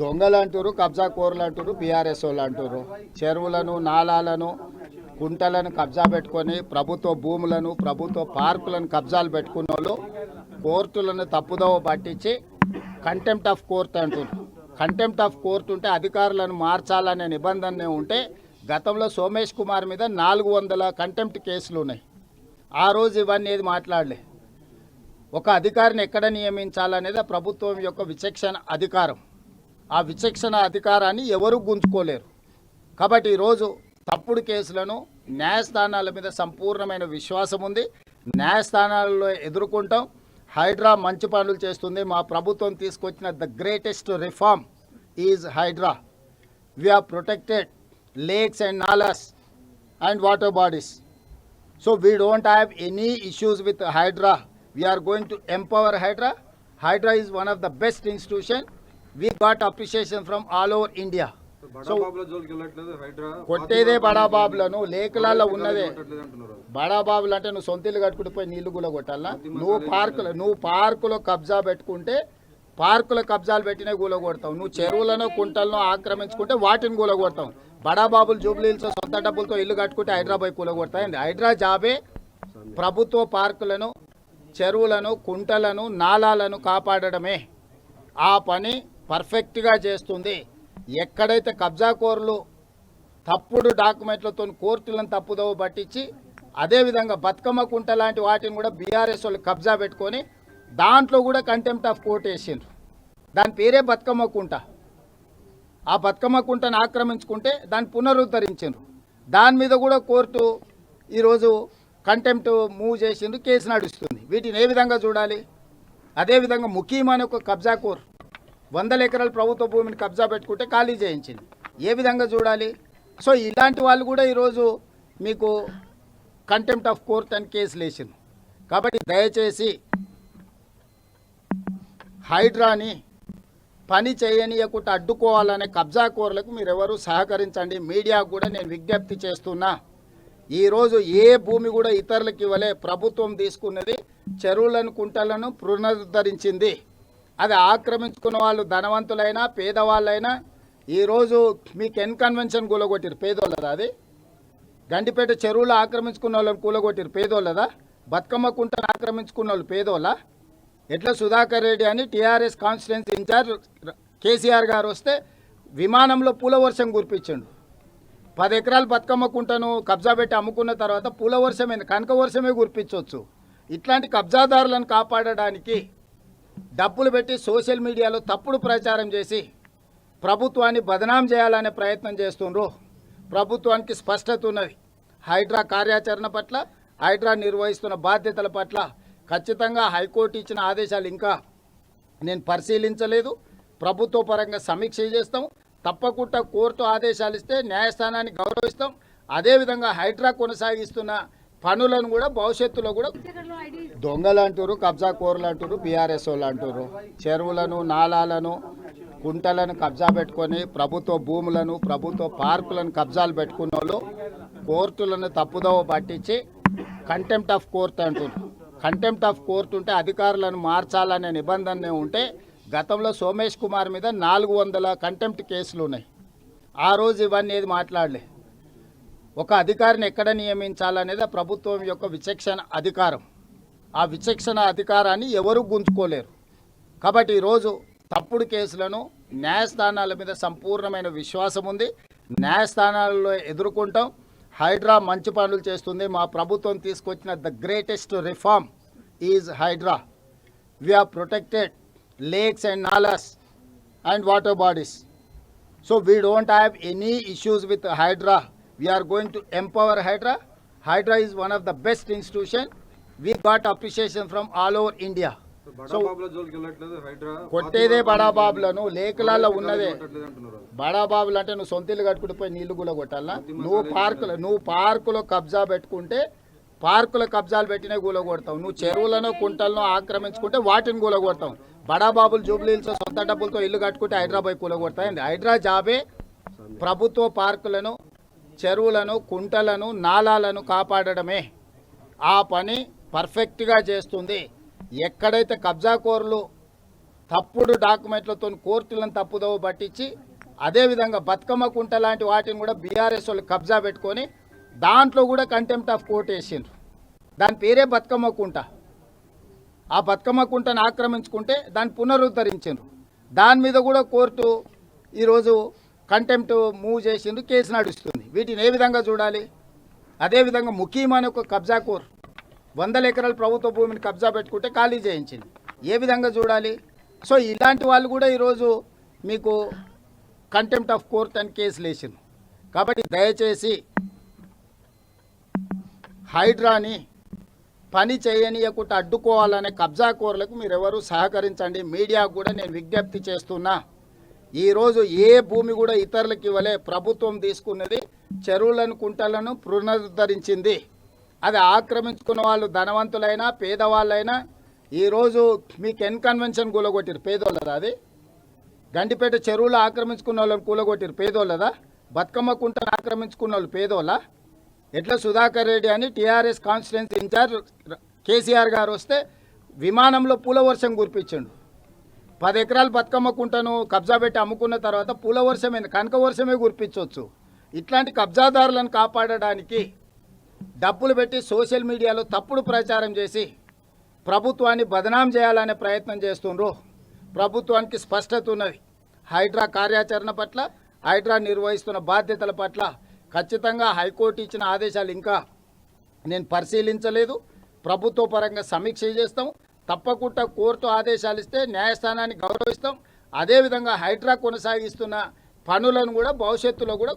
దొంగలు అంటారు, కబ్జా కోర్లు అంటారు, బీఆర్ఎస్ వాళ్ళు అంటారు. చెరువులను, నాలాలను, కుంటలను కబ్జా పెట్టుకొని ప్రభుత్వ భూములను, ప్రభుత్వ పార్కులను కబ్జాలు పెట్టుకున్న వాళ్ళు కోర్టులను తప్పుదోవ పట్టించి కంటెంప్ట్ ఆఫ్ కోర్ట్ అంటారు. కంటెంప్ట్ ఆఫ్ కోర్టు ఉంటే అధికారులను మార్చాలనే నిబంధన ఉంటే గతంలో సోమేష్ కుమార్ మీద 400 కంటెంప్ట్ కేసులు ఉన్నాయి. ఆ రోజు ఇవన్నీ ఏది మాట్లాడలే. ఒక అధికారిని ఎక్కడ నియమించాలనేది ప్రభుత్వం యొక్క విచక్షణ అధికారం. ఆ విచక్షణ అధికారాన్ని ఎవరు గుంజుకోలేరు. కాబట్టి ఈరోజు తప్పుడు కేసులను న్యాయస్థానాల మీద సంపూర్ణమైన విశ్వాసం ఉంది. న్యాయస్థానాలలో ఎదుర్కొంటాం. హైడ్రా మంచి పనులు చేస్తుంది. మా ప్రభుత్వం తీసుకొచ్చిన the greatest reform is Hydraa. We have protected lakes and nalas and water bodies. So we don't have any issues with Hydra. We are going to empower Hydra. Hydra is one of the best institution. We got appreciation from all over India. So కొట్టేదే బడాబాబులను లేఖలలో ఉన్నదే. బడాబాబులు అంటే నువ్వు సొంతలు కట్టుకుంటూ పోయి నీళ్లు కూడా కొట్టాలా? నువ్వు పార్కులో కబ్జా పెట్టుకుంటే పార్కుల కబ్జాలు పెట్టినే కూలగొడతావు. నువ్వు చెరువులను, కుంటలను ఆక్రమించుకుంటే వాటిని కూలగొడతావు. బడాబాబులు జూబ్లీహిల్స్ సొంత డబ్బులతో ఇల్లు కట్టుకుంటే హైదరాబాద్ కూలగొడతాయండి. హైడ్రా జాబే ప్రభుత్వ పార్కులను, చెరువులను, కుంటలను, నాలాలను కాపాడడమే. ఆ పని పర్ఫెక్ట్గా చేస్తుంది. ఎక్కడైతే కబ్జాకోరులు తప్పుడు డాక్యుమెంట్లతో కోర్టులను తప్పుదోవ పట్టించి అదేవిధంగా బతుకమ్మ కుంట లాంటి వాటిని కూడా బీఆర్ఎస్ వాళ్ళు కబ్జా పెట్టుకొని దాంట్లో కూడా కంటెంప్ట్ ఆఫ్ కోర్ట్ వేసిండ్రు. దాని పేరే బతుకమ్మ కుంట. ఆ బతుకమ్మ కుంటను ఆక్రమించుకుంటే దాన్ని పునరుద్ధరించారు. దాని మీద కూడా కోర్టు ఈరోజు కంటెంప్ట్ మూవ్ చేసిండ్రు, కేసు నడుస్తుంది. వీటిని ఏ విధంగా చూడాలి? అదేవిధంగా ముఖ్యమైన ఒక కబ్జా కోర్ 100 ఎకరాల ప్రభుత్వ భూమిని కబ్జా పెట్టుకుంటే ఖాళీ చేయించింది. ఏ విధంగా చూడాలి? సో ఇలాంటి వాళ్ళు కూడా ఈరోజు మీకు కంటెంప్ట్ ఆఫ్ కోర్ట్ అని కేసులు వేసిండ్రు. కాబట్టి దయచేసి హైడ్రాని పని చేయనీయకుండా అడ్డుకోవాలనే కబ్జా కోర్లకు మీరెవరు సహకరించండి. మీడియాకు కూడా నేను విజ్ఞప్తి చేస్తున్నా. ఈరోజు ఏ భూమి కూడా ఇతరులకు ఇవ్వలే. ప్రభుత్వం తీసుకున్నది చెరువులను, కుంటలను పునరుద్ధరించింది. అది ఆక్రమించుకున్న వాళ్ళు ధనవంతులైనా పేదవాళ్ళైనా ఈరోజు మీకు కన్వెన్షన్ కూలగొట్టిరు. పేదోళ్ళదా? అది గండిపేట చెరువులు ఆక్రమించుకున్న వాళ్ళని కూలగొట్టిరు. పేదోళ్ళదా? బతుకమ్మ కుంటను ఆక్రమించుకున్న వాళ్ళు పేదోళ్ళ? ఎట్లా సుధాకర్ రెడ్డి అని టీఆర్ఎస్ కాన్స్టిట్యున్సీ ఇన్ఛార్జ్ కేసీఆర్ గారు వస్తే విమానంలో పూల వర్షం కురిపించండు. 10 ఎకరాలు బతుకమ్మ కుంటను కబ్జా పెట్టి అమ్ముకున్న తర్వాత పూల వర్షమైంది, కనక వర్షమే కురిపించవచ్చు. ఇట్లాంటి కబ్జాదారులను కాపాడడానికి డబ్బులు పెట్టి సోషల్ మీడియాలో తప్పుడు ప్రచారం చేసి ప్రభుత్వాన్ని బదనాం చేయాలనే ప్రయత్నం చేస్తుండ్రు. ప్రభుత్వానికి స్పష్టత ఉన్నది. హైడ్రా కార్యాచరణ పట్ల, హైడ్రా నిర్వహిస్తున్న బాధ్యతల పట్ల ఖచ్చితంగా హైకోర్టు ఇచ్చిన ఆదేశాలు ఇంకా నేను పరిశీలించలేదు. ప్రభుత్వ పరంగా సమీక్ష చేస్తాం. తప్పకుండా కోర్టు ఆదేశాలు ఇస్తే న్యాయస్థానాన్ని గౌరవిస్తాం. అదేవిధంగా హైడ్రా కొనసాగిస్తున్న పనులను కూడా భవిష్యత్తులో కూడా దొంగలు అంటారు, కబ్జా కోర్లు అంటారు, బీఆర్ఎస్ వాళ్ళు అంటారు. చెరువులను, నాలాలను, కుంటలను కబ్జా పెట్టుకొని ప్రభుత్వ భూములను, ప్రభుత్వ పార్కులను కబ్జాలు పెట్టుకున్న వాళ్ళు కోర్టులను తప్పుదోవ పట్టించి కంటెంప్ట్ ఆఫ్ కోర్ట్ అంటారు. కంటెంప్ట్ ఆఫ్ కోర్టు ఉంటే అధికారులను మార్చాలనే నిబంధన ఉంటే గతంలో సోమేష్ కుమార్ మీద 400 కంటెంప్ట్ కేసులు ఉన్నాయి. ఆ రోజు ఇవన్నీ ఏది మాట్లాడలే. ఒక అధికారిని ఎక్కడ నియమించాలనేది ప్రభుత్వం యొక్క విచక్షణ అధికారం. ఆ విచక్షణ అధికారాన్ని ఎవరు గుంజుకోలేరు. కాబట్టి ఈరోజు తప్పుడు కేసులను న్యాయస్థానాల మీద సంపూర్ణమైన విశ్వాసం ఉంది. న్యాయస్థానాలలో ఎదుర్కొంటాం. హైడ్రా మంచి పనులు చేస్తుంది. మా ప్రభుత్వం తీసుకొచ్చిన the greatest reform is Hydraa. We have protected lakes and nalas and water bodies. So we don't have any issues with Hydra. We are going to empower Hydra. Hydra is one of the best institution. We got appreciation from all over India. So కొట్టేదే బడాబాబులను లేఖలలో ఉన్నదే. బడాబాబులు అంటే నువ్వు సొంతలు కట్టుకుంటూ పోయి నీళ్లు కూడా కొట్టాలా? నువ్వు పార్కులో కబ్జా పెట్టుకుంటే పార్కుల కబ్జాలు పెట్టినే కూలగొడతావు. నువ్వు చెరువులను, కుంటలను ఆక్రమించుకుంటే వాటిని కూలగొడతావు. బడాబాబులు జూబ్లీహిల్స్ సొంత డబ్బులతో ఇల్లు కట్టుకుంటే హైదరాబాద్ కూలగొడతాయండి. హైడ్రా జాబే ప్రభుత్వ పార్కులను, చెరువులను, కుంటలను, నాలాలను కాపాడడమే. ఆ పని పర్ఫెక్ట్గా చేస్తుంది. ఎక్కడైతే కబ్జాకోరులు తప్పుడు డాక్యుమెంట్లతో కోర్టులను తప్పుదోవ పట్టించి అదేవిధంగా బతుకమ్మ కుంట లాంటి వాటిని కూడా బీఆర్ఎస్ వాళ్ళు కబ్జా పెట్టుకొని దాంట్లో కూడా కంటెంప్ట్ ఆఫ్ కోర్ట్ వేసిండ్రు. దాని పేరే బతుకమ్మ కుంట. ఆ బతుకమ్మ కుంటను ఆక్రమించుకుంటే దాన్ని పునరుద్ధరించారు. దాని మీద కూడా కోర్టు ఈరోజు కంటెంప్ట్ మూవ్ చేసిండ్రు, కేసు నడుస్తుంది. వీటిని ఏ విధంగా చూడాలి? అదేవిధంగా ముఖ్యమైన ఒక కబ్జా కోర్ 100 ఎకరాల ప్రభుత్వ భూమిని కబ్జా పెట్టుకుంటే ఖాళీ చేయించింది. ఏ విధంగా చూడాలి? సో ఇలాంటి వాళ్ళు కూడా ఈరోజు మీకు కంటెంప్ట్ ఆఫ్ కోర్ట్ అని కేసులు వేసిండ్రు. కాబట్టి దయచేసి హైడ్రాని పని చేయనీయకుండా అడ్డుకోవాలనే కబ్జా కోర్లకు మీరెవరు సహకరించండి. మీడియాకు కూడా నేను విజ్ఞప్తి చేస్తున్నా. ఈరోజు ఏ భూమి కూడా ఇతరులకు ఇవ్వలే. ప్రభుత్వం తీసుకున్నది చెరువులను కుంటలను పునరుద్ధరించింది. అది ఆక్రమించుకున్న వాళ్ళు ధనవంతులైనా పేదవాళ్ళైనా ఈరోజు మీకు కన్వెన్షన్ కూలగొట్టిరు పేదోళ్ళదా? అది గండిపేట చెరువులు ఆక్రమించుకున్న వాళ్ళని కూలగొట్టిరు పేదోళ్ళదా? బతుకమ్మ కుంటను ఆక్రమించుకున్న వాళ్ళు పేదోళ్ళ? ఎట్లా సుధాకర్ రెడ్డి అని టీఆర్ఎస్ కాన్స్టిట్యున్సీ ఇన్ఛార్జ్ కేసీఆర్ గారు వస్తే విమానంలో పూల వర్షం కురిపించండు. 10 ఎకరాలు బతుకమ్మ కుంటను కబ్జా పెట్టి అమ్ముకున్న తర్వాత పూల వర్షమైంది, కనక వర్షమే కురిపించవచ్చు. ఇట్లాంటి కబ్జాదారులను కాపాడడానికి డబ్బులు పెట్టి సోషల్ మీడియాలో తప్పుడు ప్రచారం చేసి ప్రభుత్వాన్ని బదనాం చేయాలనే ప్రయత్నం చేస్తుండ్రు. ప్రభుత్వానికి స్పష్టత ఉన్నది. హైడ్రా కార్యాచరణ పట్ల, హైడ్రా నిర్వహిస్తున్న బాధ్యతల పట్ల ఖచ్చితంగా హైకోర్టు ఇచ్చిన ఆదేశాలు ఇంకా నేను పరిశీలించలేదు. ప్రభుత్వ పరంగా సమీక్ష చేస్తాం. తప్పకుండా కోర్టు ఆదేశాలు ఇస్తే న్యాయస్థానాన్ని గౌరవిస్తాం. అదేవిధంగా హైడ్రా కొనసాగిస్తున్న పనులను కూడా భవిష్యత్తులో కూడా